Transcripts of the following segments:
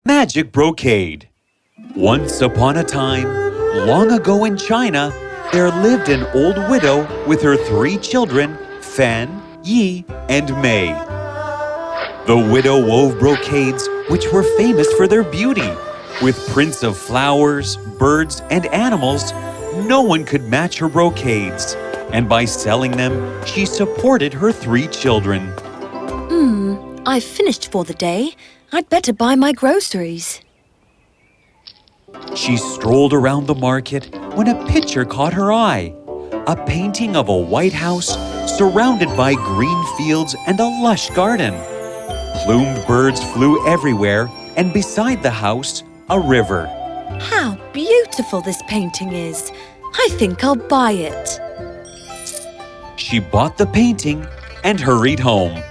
Magic Brocade. Once upon a time, long ago in China, there lived an old widow with her 3 children, Fan, Yi, and Mei. The widow wove brocades which were famous for their beauty. With prints of flowers, birds, and animals, no one could match her brocades. And by selling them, she supported her 3 children. I've finished for the day. I'd better buy my groceries. She strolled around the market when a picture caught her eye. A painting of a white house surrounded by green fields and a lush garden. Plumed birds flew everywhere, and beside the house, a river. How beautiful this painting is. I think I'll buy it. She bought the painting and hurried home.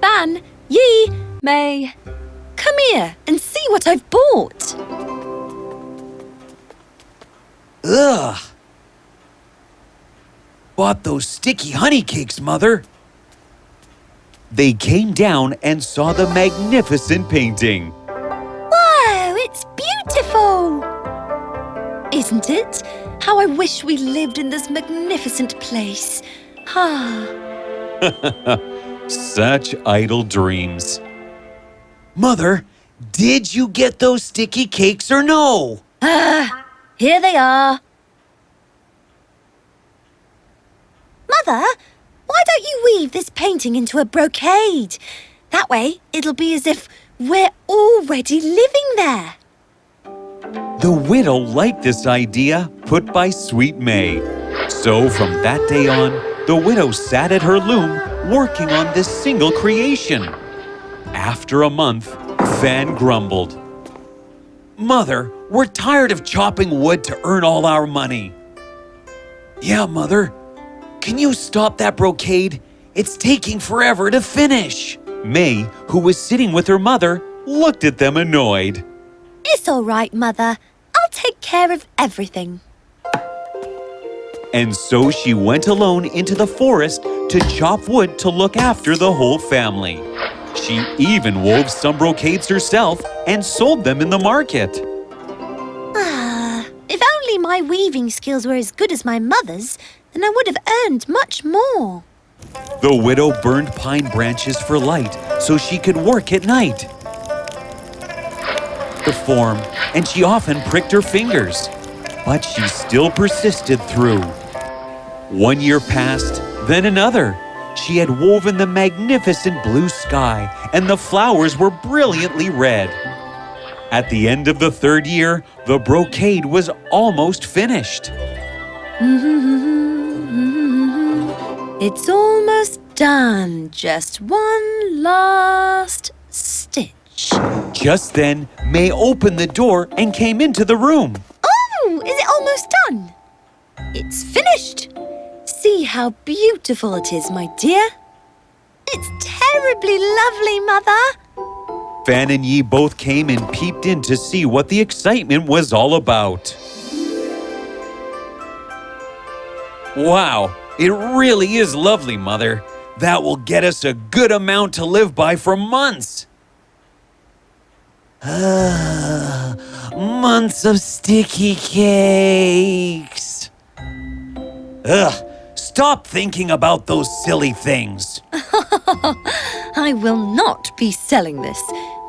Fan, Yi, Mei, come here and see what I've bought. Ugh! Bought those sticky honey cakes, Mother. They came down and saw the magnificent painting. Whoa, it's beautiful! Isn't it? How I wish we lived in this magnificent place. Such idle dreams. Mother, did you get those sticky cakes or no? Here they are. Mother, why don't you weave this painting into a brocade? That way, it'll be as if we're already living there. The widow liked this idea put by sweet May. So from that day on, the widow sat at her loom working on this single creation. After a month, Fan grumbled. Mother, we're tired of chopping wood to earn all our money. Yeah, Mother. Can you stop that brocade? It's taking forever to finish. May, who was sitting with her mother, looked at them annoyed. It's all right, Mother. I'll take care of everything. And so she went alone into the forest to chop wood to look after the whole family. She even wove some brocades herself and sold them in the market. If only my weaving skills were as good as my mother's, then I would have earned much more. The widow burned pine branches for light so she could work at night. The form, and she often pricked her fingers, but she still persisted through. 1 year passed, then another. She had woven the magnificent blue sky, and the flowers were brilliantly red. At the end of the 3rd year, the brocade was almost finished. It's almost done. Just one last stitch. Just then, May opened the door and came into the room. Oh, is it almost done? It's finished. See how beautiful it is, my dear. It's terribly lovely, Mother. Fan and Yi both came and peeped in to see what the excitement was all about. Wow, it really is lovely, Mother. That will get us a good amount to live by for months. Months of sticky cakes. Ugh, stop thinking about those silly things. I will not be selling this.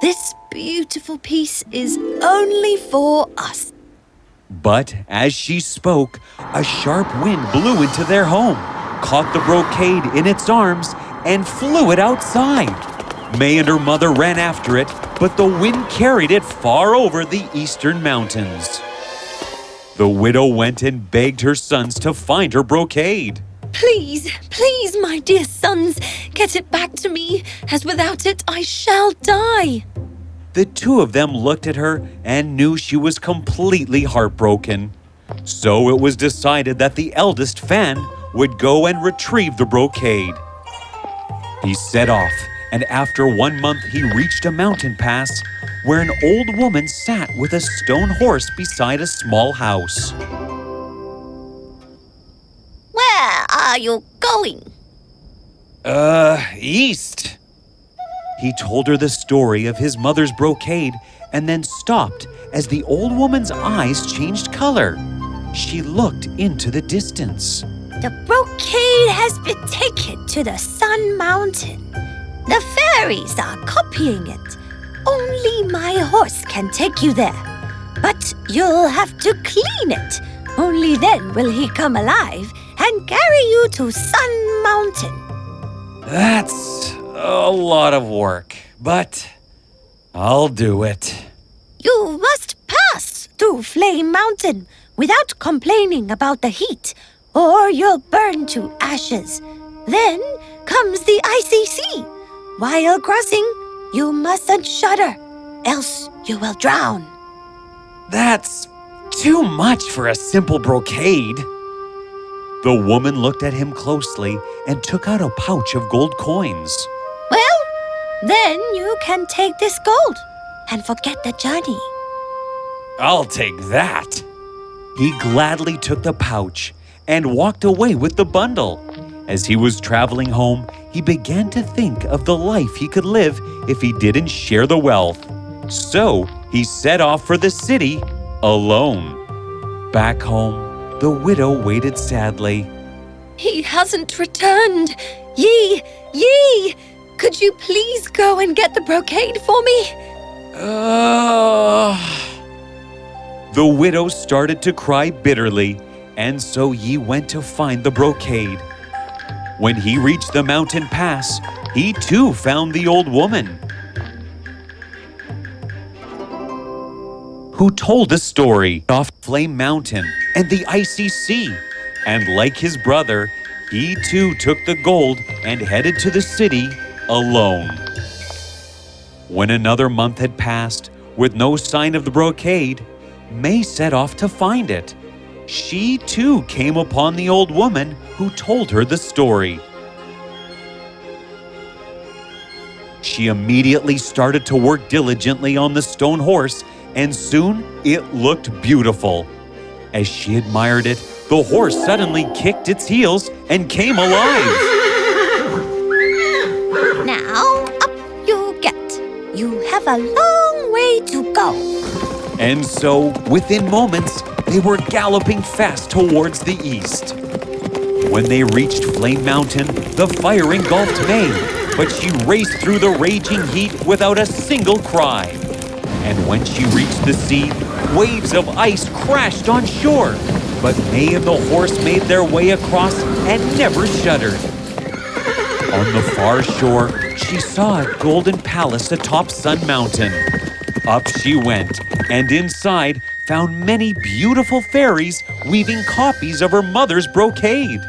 This beautiful piece is only for us. But as she spoke, a sharp wind blew into their home, caught the brocade in its arms, and flew it outside. May and her mother ran after it, but the wind carried it far over the eastern mountains. The widow went and begged her sons to find her brocade. Please, please, my dear sons, get it back to me, as without it I shall die. The 2 of them looked at her and knew she was completely heartbroken. So it was decided that the eldest, Fan, would go and retrieve the brocade. He set off, and after 1 month he reached a mountain pass where an old woman sat with a stone horse beside a small house. Where are you going? East. He told her the story of his mother's brocade and then stopped as the old woman's eyes changed color. She looked into the distance. The brocade has been taken to the Sun Mountain. The fairies are copying it. Only my horse can take you there. But you'll have to clean it. Only then will he come alive and carry you to Sun Mountain. That's a lot of work, but I'll do it. You must pass through Flame Mountain without complaining about the heat, or you'll burn to ashes. Then comes the icy sea. While crossing, you mustn't shudder, else you will drown. That's too much for a simple brocade. The woman looked at him closely and took out a pouch of gold coins. Well, then you can take this gold and forget the journey. I'll take that. He gladly took the pouch and walked away with the bundle. As he was traveling home, he began to think of the life he could live if he didn't share the wealth. So he set off for the city alone. Back home, the widow waited sadly. He hasn't returned. Yee! Could you please go and get the brocade for me? The widow started to cry bitterly, and so Yi went to find the brocade. When he reached the mountain pass, he too found the old woman, who told the story of Flame Mountain and the icy sea. And like his brother, he too took the gold and headed to the city alone. When another month had passed with no sign of the brocade, May set off to find it. She too came upon the old woman who told her the story. She immediately started to work diligently on the stone horse, and soon it looked beautiful. As she admired it, the horse suddenly kicked its heels and came alive. Now, up you get. You have a long way to go. And so, within moments, they were galloping fast towards the east. When they reached Flame Mountain, the fire engulfed May, but she raced through the raging heat without a single cry. And when she reached the sea, waves of ice crashed on shore. But May and the horse made their way across and never shuddered. On the far shore, she saw a golden palace atop Sun Mountain. Up she went, and inside found many beautiful fairies weaving copies of her mother's brocade.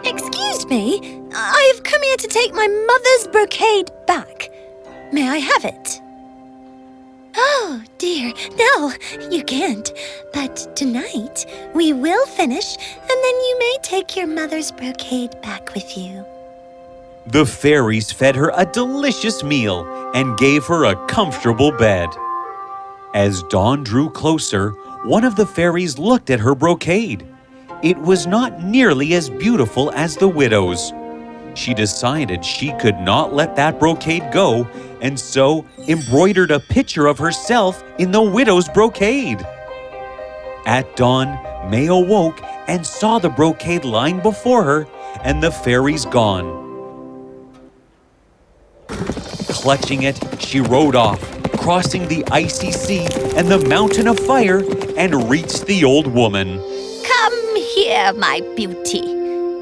Excuse me, I have come here to take my mother's brocade back. May I have it? Oh, dear, no, you can't. But tonight, we will finish, and then you may take your mother's brocade back with you. The fairies fed her a delicious meal and gave her a comfortable bed. As dawn drew closer, one of the fairies looked at her brocade. It was not nearly as beautiful as the widow's. She decided she could not let that brocade go, and so embroidered a picture of herself in the widow's brocade. At dawn, May awoke and saw the brocade lying before her and the fairies gone. Clutching it, she rode off, crossing the icy sea and the mountain of fire, and reached the old woman. Come here, my beauty.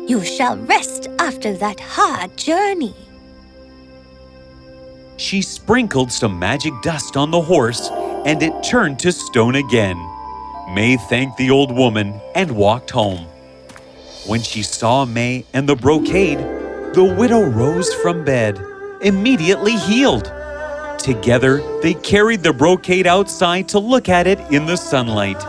You shall rest after that hard journey. She sprinkled some magic dust on the horse, and it turned to stone again. May thanked the old woman and walked home. When she saw May and the brocade, the widow rose from bed, immediately healed. Together, they carried the brocade outside to look at it in the sunlight.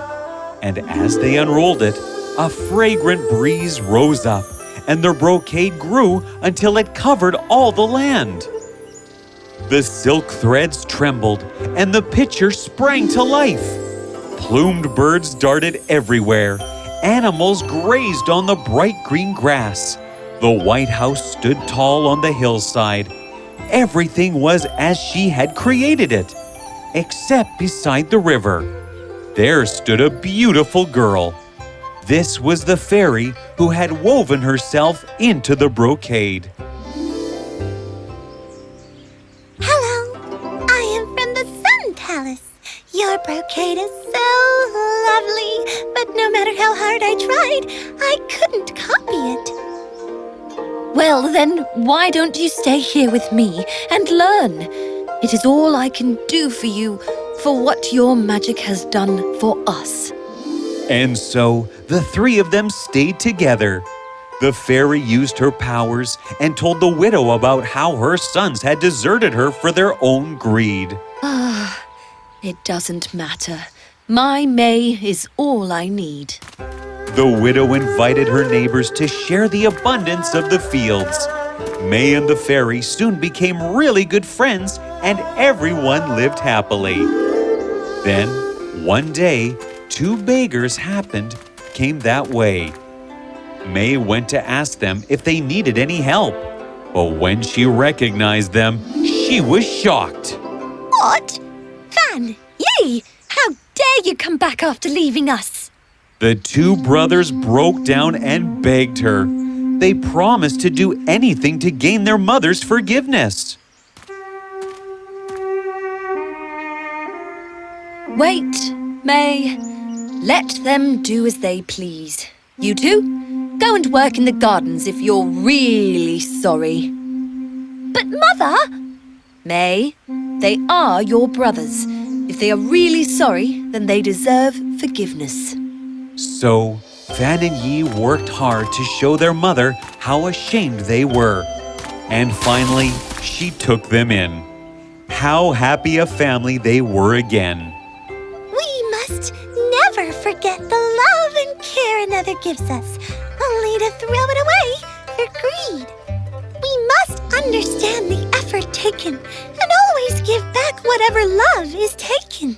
And as they unrolled it, a fragrant breeze rose up, and the brocade grew until it covered all the land. The silk threads trembled, and the picture sprang to life. Plumed birds darted everywhere. Animals grazed on the bright green grass. The White House stood tall on the hillside. everything was as she had created it, except beside the river. There stood a beautiful girl. This was the fairy who had woven herself into the brocade. Hello, I am from the Sun Palace. Your brocade is so lovely, but no matter how hard I tried, I couldn't copy it. Well, then, why don't you stay here with me and learn? It is all I can do for you, for what your magic has done for us. And so the three of them stayed together. The fairy used her powers and told the widow about how her sons had deserted her for their own greed. It doesn't matter. My May is all I need. The widow invited her neighbors to share the abundance of the fields. May and the fairy soon became really good friends, and everyone lived happily. Then, one day, two beggars came that way. May went to ask them if they needed any help, but when she recognized them, she was shocked. What? Fan, Yi, how dare you come back after leaving us? The two brothers broke down and begged her. They promised to do anything to gain their mother's forgiveness. Wait, May. Let them do as they please. You two, go and work in the gardens if you're really sorry. But Mother! May, they are your brothers. If they are really sorry, then they deserve forgiveness. So, Fan and Yi worked hard to show their mother how ashamed they were. And finally, she took them in. How happy a family they were again. We must never forget the love and care another gives us, only to throw it away for greed. We must understand the effort taken and always give back whatever love is taken.